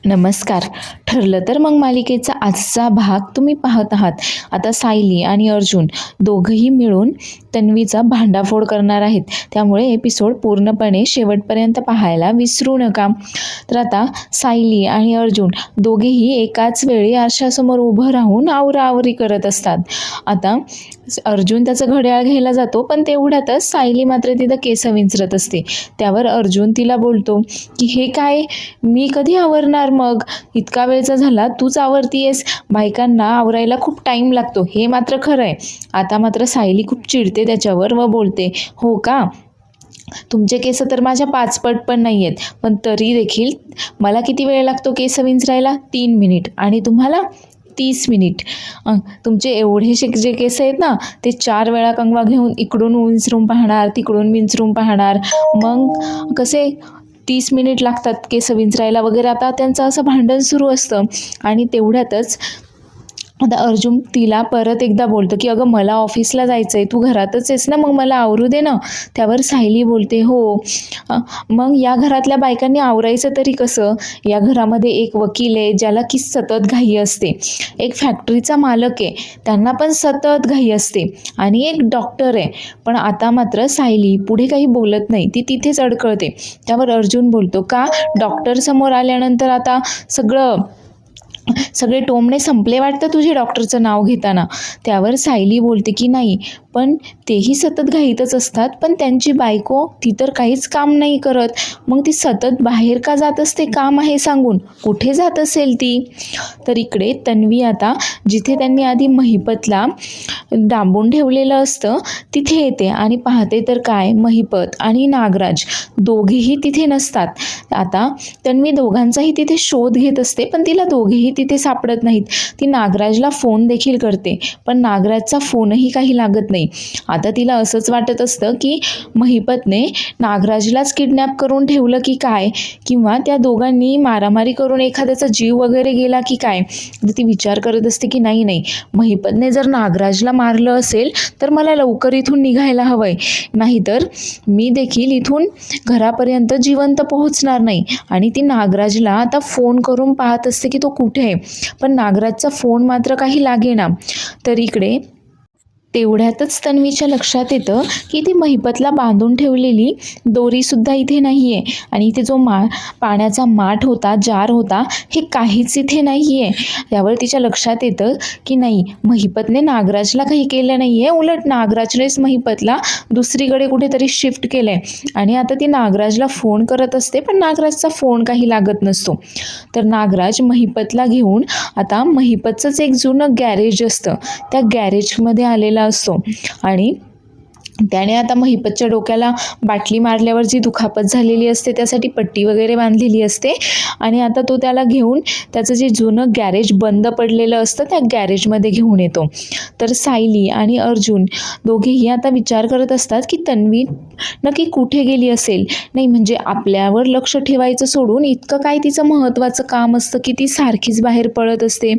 नमस्कार. ठरलं तर मग मालिकेचा आजचा भाग तुम्ही पाहत आहात. आता सायली आणि अर्जुन दोघंही मिळून तन्वीचा भांडाफोड करणार आहेत. त्यामुळे एपिसोड पूर्णपणे शेवटपर्यंत पाहायला विसरू नका. तर आता सायली आणि अर्जुन दोघेही एकाच वेळी आरशासमोर उभं राहून आवराआवरी करत असतात. आता अर्जुन त्याचं घड्याळ घ्यायला जातो, पण तेवढ्यातच सायली मात्र तिथं केस विंचरत असते. त्यावर अर्जुन तिला बोलतो की हे काय, मी कधी आवरणार, मग इतका वेळचा झाला तूच आवरतीयेस. बायकांना आवरायला खूप टाईम लागतो, हे मात्र खरं आहे. आता मात्र सायली खूप चिडते त्याच्यावर व बोलते, हो का, तुमचे केस तर माझ्या 5 पट पण नाही आहेत, पण तरी देखील मला किती वेळ लागतो केस विंचरायला? 3 मिनिट, आणि तुम्हाला 30 मिनिट. तुमचे एवढे जे केस आहेत ना, ते 4 वेळा कंगवा घेऊन इकडून विंचरून पाहणार, तिकडून विंचरून पाहणार, मग कसे 30 मिनिट लागतात केस विंचरायला वगैरे. आता त्यांचं असं भांडण सुरू असतं. आणि तेवढ्यातच आता अर्जुन तिला परत एकदा बोलतो की अगं मला ऑफिसला जायचं आहे, तू घरातच आहेस ना, मग मला आवरू दे ना. त्यावर सायली बोलते, हो मग या घरातल्या बायकांनी आवरायचं तरी कसं? या घरामध्ये एक वकील आहे ज्याला की सतत घाई असते, एक फॅक्टरीचा मालक आहे त्यांना पण सतत घाई असते, आणि एक डॉक्टर आहे. पण आता मात्र सायली पुढे काही बोलत नाही, ती तिथेच अडकळते. त्यावर अर्जुन बोलतो, का डॉक्टर समोर आल्यानंतर आता सगळे टोमणे संपले वाटतं तुझे डॉक्टरचं नाव घेताना? त्यावर सायली बोलते की नाही, पण तेही सतत घाईतच असतात, पण त्यांची बायको ती तर काहीच काम नाही करत, मग ती सतत बाहेर का जात असते काम आहे सांगून? कुठे जात असेल ती? तर इकडे तन्वी आता जिथे त्यांनी आधी महिपतला डांबून ठेवलेलं असतं तिथे येते आणि पाहते तर काय, महिपत आणि नागराज दोघेही तिथे नसतात. आता तन्वी दोघांचाही तिथे शोध घेत असते, पण तिला दोघेही तिथे सापडत नाहीत. ती नागराजला फोन देखील करते, पण नागराजचा फोनही काही लागत नाही. आता तिला असंच वाटत असतं की महिपतने नागराजलाच किडनॅप करून ठेवलं की काय, किंवा त्या दोघांनी मारामारी करून एखाद्याचा जीव वगैरे गेला की काय. ती विचार करत असते की नाही, महिपतने जर नागराजला मारलं असेल तर मला लवकर इथून निघायला हवंय, नाहीतर मी देखील इथून घरापर्यंत जिवंत पोहोचणार नाही. आणि ती नागराजला आता फोन करून पाहत असते की तो कुठे आहे, पण नागराजचा फोन मात्र काही लागेना. तर इकडे तेवढ्यातच तन्वीच्या लक्षात येतं की ती महिपतला बांधून ठेवलेली दोरीसुद्धा इथे नाही आहे, आणि इथे जो पाण्याचा माठ होता, जार होता, हे काहीच इथे नाही आहे. त्यावर तिच्या लक्षात येतं की नाही, महिपतने नागराजला काही केलं नाही आहे, उलट नागराजनेच महिपतला दुसरीकडे कुठेतरी शिफ्ट केलं आहे. आणि आता ती नागराजला फोन करत असते, पण नागराजचा फोन काही लागत नसतो. तर नागराज महिपतला घेऊन आता महिपतचंच एक जुनं गॅरेज असतं, त्या गॅरेजमध्ये आलेला असतो. आणि त्याने आता महिपतच्या डोक्याला बाटली मारल्यावर जी दुखापत झालेली असते त्यासाठी पट्टी वगैरे बांधलेली असते. आणि आता तो त्याला घेऊन त्याचं जे जुनं गॅरेज बंद पडलेलं असतं त्या गॅरेजमध्ये घेऊन येतो. तर सायली आणि अर्जुन दोघेही आता विचार करत असतात की तन्वी नक्की कुठे गेली असेल. नाही म्हणजे आपल्यावर लक्ष ठेवायचं सोडून इतकं काय तिचं महत्त्वाचं काम असतं की ती सारखीच बाहेर पळत असते.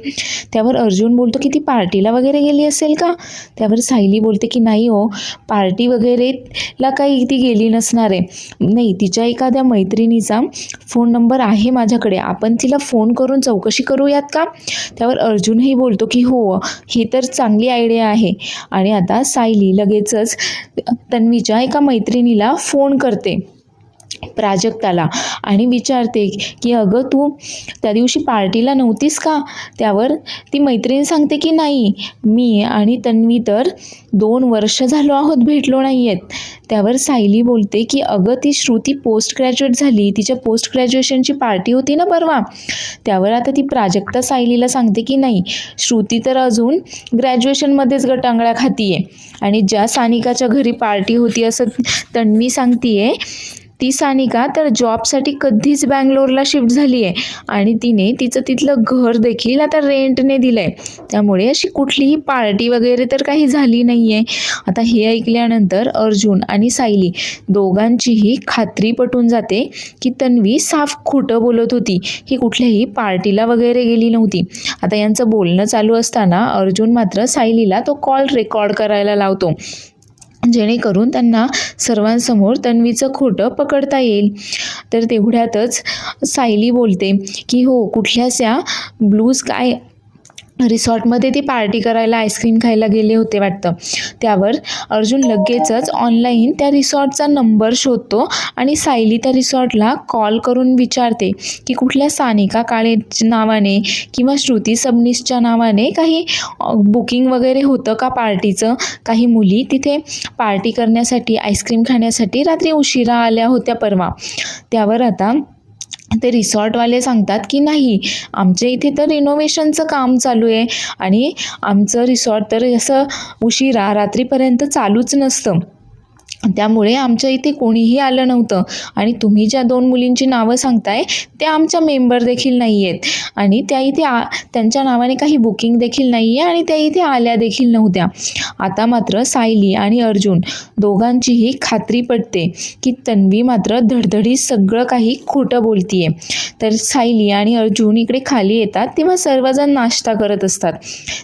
त्यावर अर्जुन बोलतो की ती पार्टीला वगैरे गेली असेल का? त्यावर सायली बोलते की नाही हो, पार्टी वगैरेला काही ती गेली नसणार आहे. नाही, तिच्या एखाद्या मैत्रिणीचा फोन नंबर आहे माझ्याकडे, आपण तिला फोन करून चौकशी करूयात का? त्यावर अर्जुनही बोलतो की हो, ही तर चांगली आयडिया आहे. आणि आता सायली लगेचच तन्वीच्या एका मैत्रिणीला फोन करते, प्राजक्ताला, आणि विचारते की अगं तू त्या दिवशी पार्टीला नव्हतीस का? त्यावर ती मैत्रीण सांगते की नाही, मी आणि तन्वी तर 2 वर्ष झालो आहोत भेटलो नाही आहेत. त्यावर सायली बोलते की अगं ती श्रुती पोस्ट ग्रॅज्युएट झाली, तिच्या पोस्ट ग्रॅज्युएशनची पार्टी होती ना परवा. त्यावर आता ती प्राजक्ता सायलीला सांगते की नाही, श्रुती तर अजून ग्रॅज्युएशनमध्येच गटांगळ्या खातीये, आणि ज्या सानिकाच्या घरी पार्टी होती असं तन्वी सांगतीये, ती सानिका तर जॉबसाठी कधीच बँगलोरला शिफ्ट झाली आहे, आणि तिने तिचं तिथलं घर देखील आता रेंटने दिलं आहे. त्यामुळे अशी कुठलीही पार्टी वगैरे तर काही झाली नाही आहे. आता हे ऐकल्यानंतर अर्जुन आणि सायली दोघांचीही खात्री पटून जाते की तन्वी साफ खोटं बोलत होती, ही कुठल्याही पार्टीला वगैरे गेली नव्हती. आता यांचं बोलणं चालू असताना अर्जुन मात्र सायलीला तो कॉल रेकॉर्ड करायला लावतो. जेणेकरून त्यांना सर्वांसमोर तन्वीचं खोटं पकडता येईल. तर तेवढ्यातच सायली बोलते की हो, कुठल्याशा ब्लू स्काय रिसॉर्टमध्ये ती पार्टी करायला आईस्क्रीम खायला गेले होते वाटतं. त्यावर अर्जुन लगेचच ऑनलाईन त्या रिसॉर्टचा नंबर शोधतो आणि सायली त्या रिसॉर्टला कॉल करून विचारते की कुठल्या सानिका काळे नावाने किंवा श्रुती सबनीसच्या नावाने काही बुकिंग वगैरे होतं का पार्टीचं. काही मुली तिथे पार्टी करण्यासाठी आईस्क्रीम खाण्यासाठी रात्री उशिरा आल्या होत्या परवा. त्यावर आता ते रिसॉर्टवाले सांगतात की नाही, आमच्या इथे तर रिनोव्हेशनचं काम चालू आहे आणि आमचं रिसॉर्ट तर असं उशिरा रात्रीपर्यंत चालूच नसतं, त्यामुळे आमच्या इथे कोणीही आलं नव्हतं. आणि तुम्ही ज्या 2 मुलींची नावं सांगताय त्या आमच्या मेंबर देखील नाही आहेत आणि त्या इथे त्यांच्या नावाने काही बुकिंग देखील नाही आहे आणि त्या इथे आल्या देखील नव्हत्या. आता मात्र सायली आणि अर्जुन दोघांचीही खात्री पटते की तन्वी मात्र धडधडीत सगळं काही खोटं बोलतीये. तर सायली आणि अर्जुन इकडे खाली येतात तेव्हा सर्वजण नाश्ता करत असतात.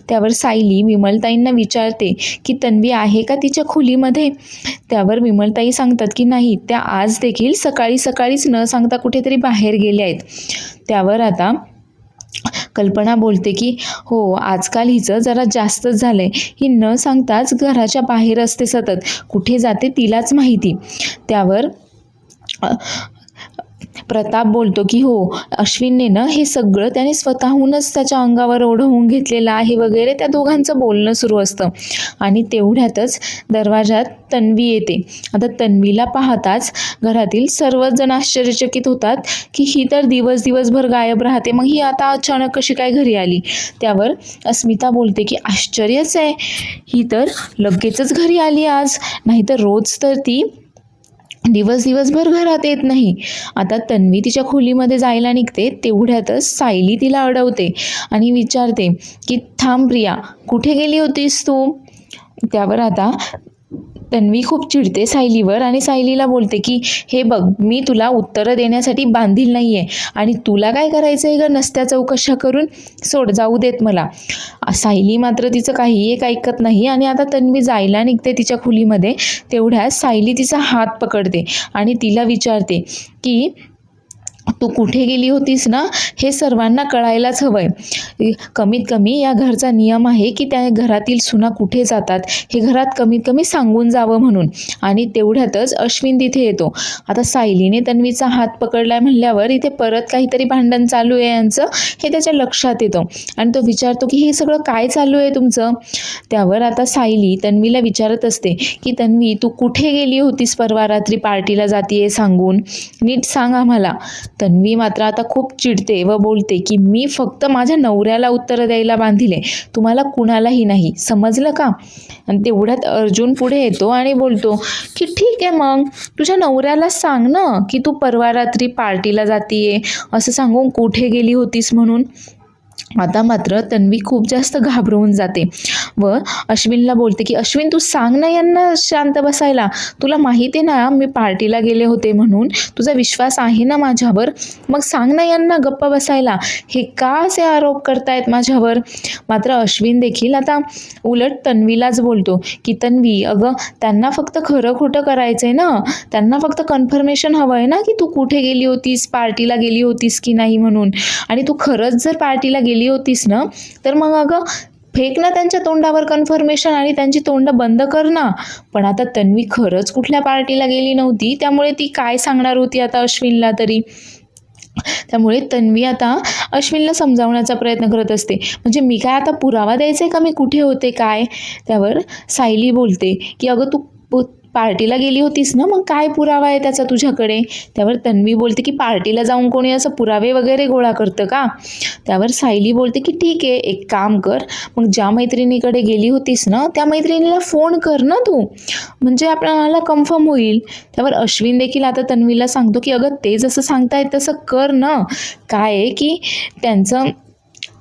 त्यावर सायली विमलताईंना विचारते की तन्वी आहे का तिच्या खोलीमध्ये. त्यावर विमलताई सांगतात की नाही, त्या आज देखील सकाळीच न सांगता कुठेतरी बाहेर गेल्या आहेत. त्यावर आता कल्पना बोलते की हो, आजकाल हिचं जरा जास्तच झालंय. ही न सांगताच घराच्या बाहेर असते सतत, कुठे जाते तिलाच माहिती. त्यावर प्रताप बोलतो की हो, अश्विनने ना हे सगळं त्याने स्वतःहूनच त्याच्या अंगावर ओढवून घेतलेलं आहे वगैरे. त्या दोघांचं बोलणं सुरू असतं आणि तेवढ्यातच दरवाजात तन्वी येते. आता तन्वीला पाहताच घरातील सर्वच जण आश्चर्यचकित होतात की ही तर दिवसभर गायब राहते, मग ही आता अचानक कशी काय घरी आली. त्यावर अस्मिता बोलते की आश्चर्यच आहे, ही तर लगेचच घरी आली आज, नाहीतर रोज तर ती दिवसभर घरात येत नाही. आता तन्वी तिच्या खोलीमध्ये जायला निघते तेवढ्यातच सायली तिला अडवते आणि विचारते की थांब प्रिया, कुठे गेली होतीस तू. त्यावर आता तन्वी खूप चिडते सायलीवर आणि सायलीला बोलते की हे बघ, मी तुला उत्तरं देण्यासाठी बांधील नाही आहे आणि तुला काय करायचं आहे ग नसत्या चौकशा करून, सोड, जाऊ देत मला. सायली मात्र तिचं काही एक ऐकत नाही आणि आता तन्वी जायला निघते तिच्या खोलीमध्ये तेवढ्यात सायली तिचा हात पकडते आणि तिला विचारते की तू कुठे गेली होतीस ना, हे सर्वांना कळायलाच हवंय. कमीत कमी या घरचा नियम आहे की त्या घरातील सुना कुठे जातात हे घरात कमीत कमी सांगून जावं म्हणून. आणि तेवढ्यातच अश्विन तिथे येतो. आता सायलीने तन्वीचा हात पकडलाय म्हणल्यावर इथे परत काहीतरी भांडण चालू आहे यांचं हे त्याच्या लक्षात येतं आणि तो विचारतो की हे सगळं काय चालू आहे तुमचं. त्यावर आता सायली तन्वीला विचारत असते की तन्वी, तू कुठे गेली होतीस परवा रात्री पार्टीला जातीये सांगून, नीट सांग आम्हाला. तन्वी मात्र आता खूप चिडते व बोलते की मी फक्त माझ्या नवऱ्याला उत्तर द्यायला बांधिले, तुम्हाला कुणालाही नाही, समजलं का. आणि तेवढ्यात अर्जुन पुढे येतो आणि बोलतो की ठीक आहे, मग तुझ्या नवऱ्याला सांग ना की तू परवा रात्री पार्टीला जातीये असं सांगून कुठे गेली होतीस म्हणून. आता मात्र तन्वी खूप जास्त घाबरवून जाते व अश्विनला बोलते की अश्विन, तू सांग ना यांना शांत बसायला, तुला माहिती आहे ना मी पार्टीला गेले होते म्हणून, तुझा विश्वास आहे ना माझ्यावर, मग सांग ना यांना गप्प बसायला, हे का असे आरोप करतायत माझ्यावर. मात्र अश्विन देखील आता उलट तन्वीलाच बोलतो की तन्वी, अगं त्यांना फक्त खरं खोटं करायचं आहे ना, त्यांना फक्त कन्फर्मेशन हवं आहे ना की तू कुठे गेली होतीस, पार्टीला गेली होतीस की नाही म्हणून. आणि तू खरंच जर पार्टीला गेली होतीस ना तर मग अगं फेक ना त्यांच्या तोंडावर कन्फर्मेशन आणि त्यांची तोंड बंद कर ना. पण आता तन्वी खरंच कुठल्या पार्टीला गेली नव्हती, त्यामुळे ती काय सांगणार होती आता अश्विनला तरी. त्यामुळे तन्वी आता अश्विनला समजावण्याचा प्रयत्न करत असते, म्हणजे मी काय आता पुरावा द्यायचा आहे का मी कुठे होते काय. त्यावर सायली बोलते की अगं तू पार्टीला गेली होतीस ना, मग काय पुरावा आहे त्याचा तुझ्याकडे. त्यावर तन्वी बोलते की पार्टीला जाऊन कोणी असं पुरावे वगैरे गोळा करतं का. त्यावर सायली बोलते की ठीक आहे, एक काम कर, मग ज्या मैत्रिणीकडे गेली होतीस ना त्या मैत्रिणीला फोन कर ना तू, म्हणजे आपल्याला कन्फर्म होईल. त्यावर अश्विन देखील आता तन्वीला सांगतो की अगं ते जसं सांगतायत तसं कर ना. काय आहे की त्यांचं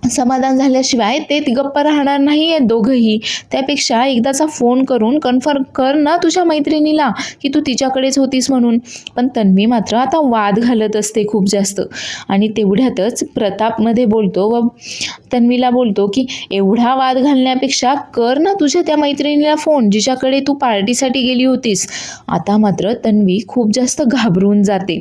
समाधान झाल्याशिवाय ते गप्पा राहणार नाही आहेत दोघंही. त्यापेक्षा एकदाचा फोन करून कन्फर्म कर ना तुझ्या मैत्रिणीला की तू तिच्याकडेच होतीस म्हणून. पण तन्वी मात्र आता वाद घालत असते खूप जास्त. आणि तेवढ्यातच प्रतापमध्ये बोलतो व तन्वीला बोलतो की एवढा वाद घालण्यापेक्षा कर ना तुझ्या त्या मैत्रिणीला फोन जिच्याकडे तू पार्टीसाठी गेली होतीस. आता मात्र तन्वी खूप जास्त घाबरून जाते.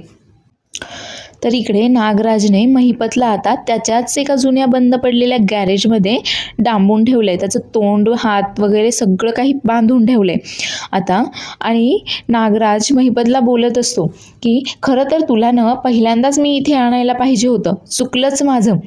तर इकडे नागराजने महिपतला आता त्याच्याच एका जुन्या बंद पडलेल्या गॅरेजमध्ये डांबून ठेवलं आहे. त्याचं तोंड हात वगैरे सगळं काही बांधून ठेवलं आहे आता. आणि नागराज महिपतला बोलत असतो की खरं तर तुला ना पहिल्यांदाच मी इथे आणायला पाहिजे होतं, चुकलंच माझं.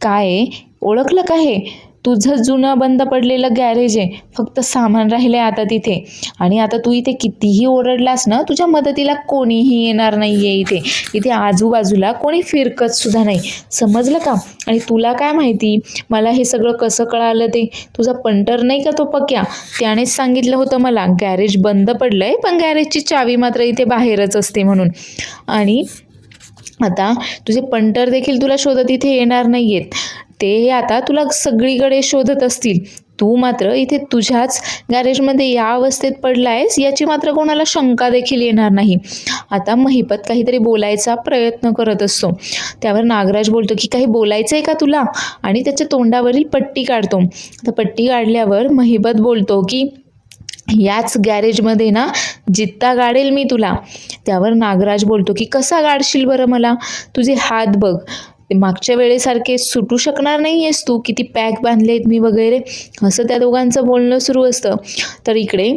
काय ओळखलं का हे तुझं जुनं बंद पडलेलं गॅरेज आहे, फक्त सामान राहिलंय आता तिथे. आणि आता तू इथे कितीही ओरडलास ना तुझ्या मदतीला कोणीही येणार नाहीये. इथे आजूबाजूला कोणी फिरकत सुद्धा नाही, समजलं का? आणि तुला काय माहिती मला हे सगळं कसं कळालं ते? तुझा पंटर नाही का तो पक्या, त्यानेच सांगितलं होतं मला गॅरेज बंद पडलंय पण गॅरेजची चावी मात्र इथे बाहेरच असते म्हणून. आणि आता तुझे पंटर देखील तुला शोधत इथे येणार नाहीयेत, ते आता तुला सगळीकडे शोधत असतील. तू मात्र इथे तुझ्याच गॅरेजमध्ये या अवस्थेत पडलायस याची मात्र कोणाला शंका देखील येणार नाही. आता महिपत काहीतरी बोलायचा प्रयत्न करत असतो. त्यावर नागराज बोलतो की काही बोलायचं आहे का तुला? आणि त्याच्या तोंडावरील पट्टी काढतो. तर पट्टी काढल्यावर महिपत बोलतो की याच गॅरेजमध्ये ना जित्ता गाडेल मी तुला. त्यावर नागराज बोलतो की कसा गाडशील बरं मला? तुझे हात बघ, ते मागच्या वेळेसारखे सुटू शकणार नाही आहेस तू, किती पॅक बांधलेत मी वगैरे, असं त्या दोघांचं बोलणं सुरू असतं. तर इकडे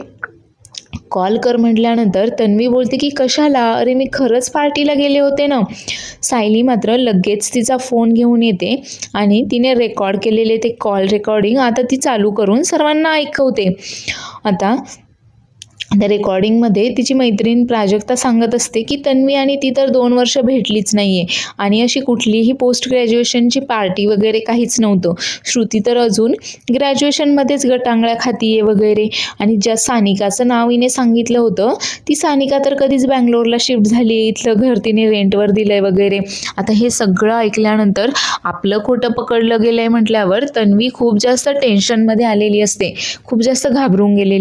कॉल कर म्हटल्यानंतर तन्वी बोलते की कशाला? अरे मी खरंच पार्टीला गेले होते ना. सायली मात्र लगेच तिचा फोन घेऊन येते आणि तिने रेकॉर्ड केलेले ते कॉल रेकॉर्डिंग आता ती चालू करून सर्वांना ऐकवते. आता त्या रेकॉर्डिंगमध्ये तिची मैत्रीण प्राजक्ता सांगत असते की तन्वी आणि ती तर 2 वर्ष भेटलीच नाही आहे आणि अशी कुठलीही पोस्ट ग्रॅज्युएशनची पार्टी वगैरे काहीच नव्हतं. श्रुती तर अजून ग्रॅज्युएशनमध्येच गटांगळ्या खातीये वगैरे. आणि ज्या सानिकाचं नाव हिने सांगितलं होतं ती सानिका तर कधीच बँगलोरला शिफ्ट झाली आहे, इथलं घर तिने रेंटवर दिलं आहे वगैरे. आता हे सगळं ऐकल्यानंतर आपलं खोटं पकडलं गेलं आहे म्हटल्यावर तन्वी खूप जास्त टेन्शनमध्ये आलेली असते, खूप जास्त घाबरून गेलेली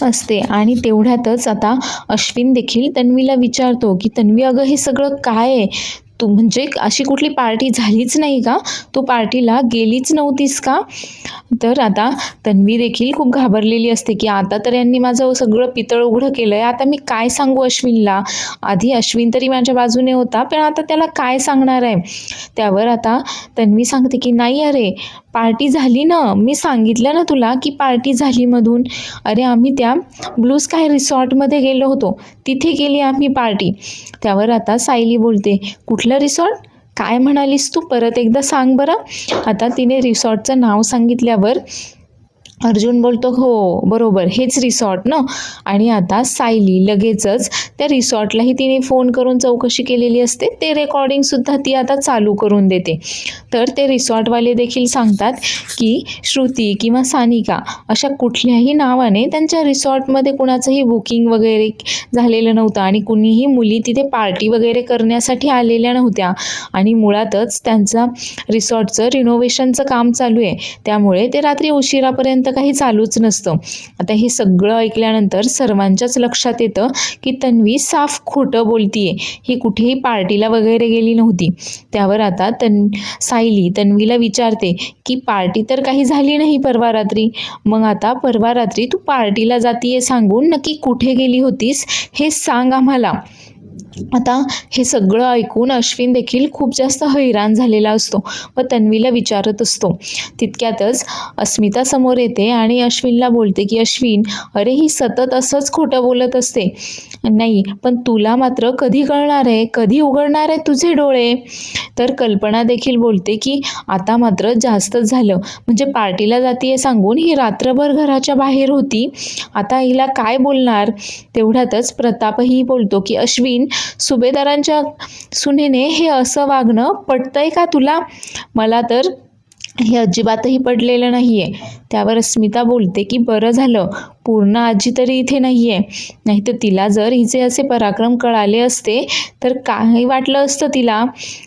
असते. आणि तेवढ्यातच आता अश्विन देखील तन्वीला विचारतो की तन्वी अगं हे सगळं काय आहे? तू म्हणजे अशी कुठली पार्टी झालीच नाही का? तू पार्टीला गेलीच नव्हतीस का? तर आता तन्वी देखील खूप घाबरलेली असते की आता तर यांनी माझं सगळं पितळ उघडं केलं आहे, आता मी काय सांगू अश्विनला? आधी अश्विन तरी माझ्या बाजूने होता पण आता त्याला काय सांगणार आहे? त्यावर आता तन्वी सांगते की नाही अरे पार्टी झाली ना, मी सांगितलं ना तुला की पार्टी झाली मधून. अरे आम्ही त्या ब्लू स्काय रिसॉर्टमध्ये गेलो होतो, तिथे केली आम्ही पार्टी. त्यावर आता सायली बोलते कुठलं रिसॉर्ट? काय म्हणालीस तू? परत एकदा सांग बरं. आता तिने रिसॉर्टचं नाव सांगितल्यावर अर्जुन बोलतो हो बरोबर हेच रिसॉर्ट ना. आणि आता सायली लगेचच त्या रिसॉर्टलाही तिने फोन करून चौकशी केलेली असते, ते रेकॉर्डिंगसुद्धा ती आता चालू करून देते. तर ते रिसॉर्टवाले देखील सांगतात की श्रुती किंवा सानिका अशा कुठल्याही नावाने त्यांच्या रिसॉर्टमध्ये कुणाचंही बुकिंग वगैरे झालेलं नव्हतं आणि कुणीही मुली तिथे पार्टी वगैरे करण्यासाठी आलेल्या नव्हत्या. आणि मुळातच त्यांचा रिसॉर्टचं रिनोव्हेशनचं काम चालू आहे, त्यामुळे ते रात्री उशिरापर्यंत काही चालूच नसतं. आता हे सगळं ऐकल्यानंतर सर्वांच्याच लक्षात येतं की तन्वी साफ खोटं बोलतीये, ही कुठेही पार्टीला वगैरे गेली नव्हती. त्यावर आता सायली तन्वीला विचारते की पार्टी तर काही झाली नाही परवा रात्री, मग आता परवा रात्री तू पार्टीला जातीये सांगून नक्की कुठे गेली होतीस हे सांग आम्हाला. आता हे सगळं ऐकून अश्विन देखील खूप जास्त हैराण झालेला असतो व तन्वीला विचारत असतो. तितक्यातच अस्मिता समोर येते आणि अश्विनला बोलते की अश्विन अरे ही सतत असंच खोटं बोलत असते नाही, पण तुला मात्र कधी कळणार आहे, कधी उघडणार आहे तुझे डोळे? तर कल्पना देखील बोलते की आता मात्र जास्तच झालं, म्हणजे पार्टीला जातीये सांगून ही रात्रभर घराच्या बाहेर होती, आता हिला काय बोलणार? तेवढ्यातच प्रतापही बोलतो की अश्विन सुभेदारांच्या सुनेने हे असं वागणं पटतंय का तुला? मला तर हे अजिबातही पडलेलं नाही आहे. त्यावर अस्मिता बोलते की बरं झालं पूर्ण आजी तरी इथे नाही आहे, नाहीतर तिला जर हिचे असे पराक्रम कळाले असते तर काय वाटलं असतं तिला,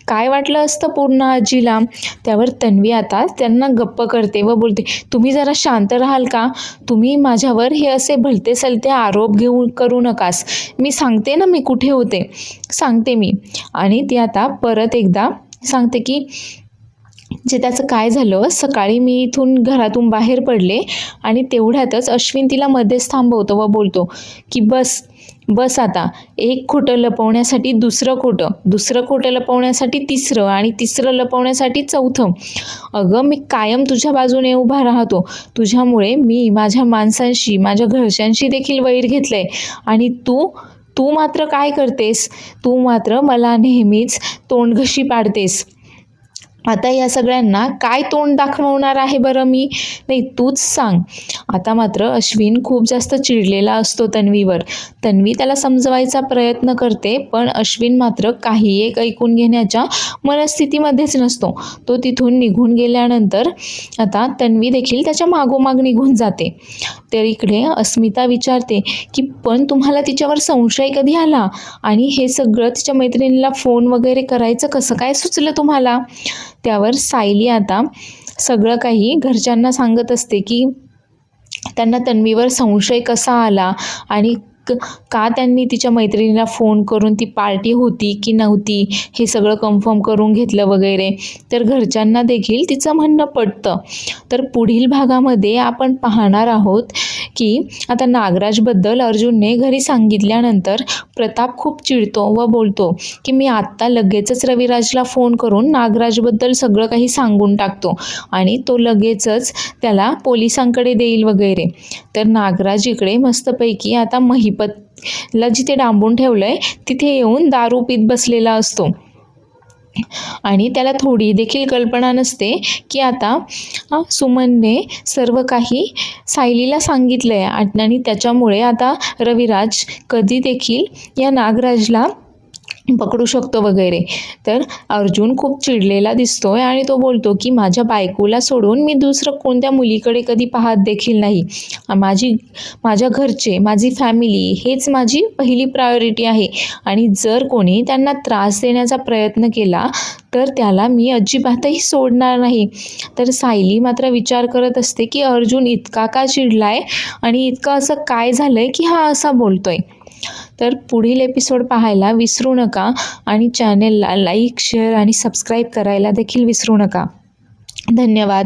काय वाटलं असतं पूर्ण आजीला. त्यावर तन्वी आता त्यांना गप्प करते व बोलते, तुम्ही जरा शांत राहाल का? तुम्ही माझ्यावर हे असे भलते सलते आरोप घेऊन करू नकास. मी सांगते ना मी कुठे होते, सांगते मी. आणि ती आता परत एकदा सांगते की जे त्याचं काय झालं, सकाळी मी इथून घरातून बाहेर पडले आणि तेवढ्यातच अश्विन तिला मध्येच थांबवतो व बोलतो की बस बस आता, एक खोटं लपवण्यासाठी दुसरं खोटं, दुसरं खोटं लपवण्यासाठी तिसरं आणि तिसरं लपवण्यासाठी चौथं. अगं मी कायम तुझ्या बाजूने उभा राहतो. तुझ्यामुळे मी माझ्या माणसांशी, माझ्या घरच्यांशी देखील वैर घेतलंय आणि तू तू मात्र काय करतेस? तू मात्र मला नेहमीच तोंडघशी पाडतेस. आता या सगळ्यांना काय तोंड दाखवणार आहे बरं मी? नाही तूच सांग. आता मात्र अश्विन खूप जास्त चिडलेला असतो तन्वीवर. तन्वी त्याला समजवायचा प्रयत्न करते, पण अश्विन मात्र काही एक ऐकून घेण्याच्या मनस्थितीमध्येच नसतो. तो तिथून निघून गेल्यानंतर आता तन्वी देखील त्याच्या मागोमाग निघून जाते. तर इकडे अस्मिता विचारते की पण तुम्हाला तिच्यावर संशय कधी आला आणि हे सगळं तिच्या मैत्रिणीला फोन वगैरे करायचं कसं काय सुचलं तुम्हाला? त्यावर सायली आता सगळं काही घरच्यांना सांगत असते की त्यांना तन्वीवर संशय कसा आला आणि का त्यांनी तिच्या मैत्रिणीला फोन करून ती पार्टी होती की नव्हती हे सगळं कन्फर्म करून घेतलं वगैरे. तर घरच्यांना देखील तिचं म्हणणं पटतं. तर पुढील भागामध्ये आपण पाहणार आहोत की आता नागराजबद्दल अर्जुनने घरी सांगितल्यानंतर प्रताप खूप चिडतो व बोलतो की मी आत्ता लगेचच रविराजला फोन करून नागराजबद्दल सगळं काही सांगून टाकतो आणि तो लगेचच त्याला पोलिसांकडे देईल वगैरे. तर नागराज इकडे मस्तपैकी आता महिपतला जिथे डांबून ठेवलंय तिथे येऊन दारू पीत बसलेला असतो आणि त्याला थोडी देखील कल्पना नसते की आता सुमनने सर्व काही सायलीला सांगितलंय आणि त्याच्यामुळे आता रविराज कधी देखील या नागराजला पकडू शकतो वगैरे. तर अर्जुन खूप चिडलेला दिसतोय आणि तो बोलतो की माझ्या बायकोला सोडून मी दुसरं कोणत्या मुलीकडे कधी पाहत देखील नाही. माझ्या घरचे, माझी फॅमिली हेच माझी पहिली प्रायोरिटी आहे आणि जर कोणी त्यांना त्रास देण्याचा प्रयत्न केला तर त्याला मी अजिबातही सोडणार नाही. तर सायली मात्र विचार करत असते की अर्जुन इतका का चिडलाय आणि इतकं असं काय झालंय की हा असा बोलतोय. तर पुढील एपिसोड पाहायला विसरू नका आणि चॅनेलला लाईक, शेअर आणि सबस्क्राईब करायला देखील विसरू नका. धन्यवाद.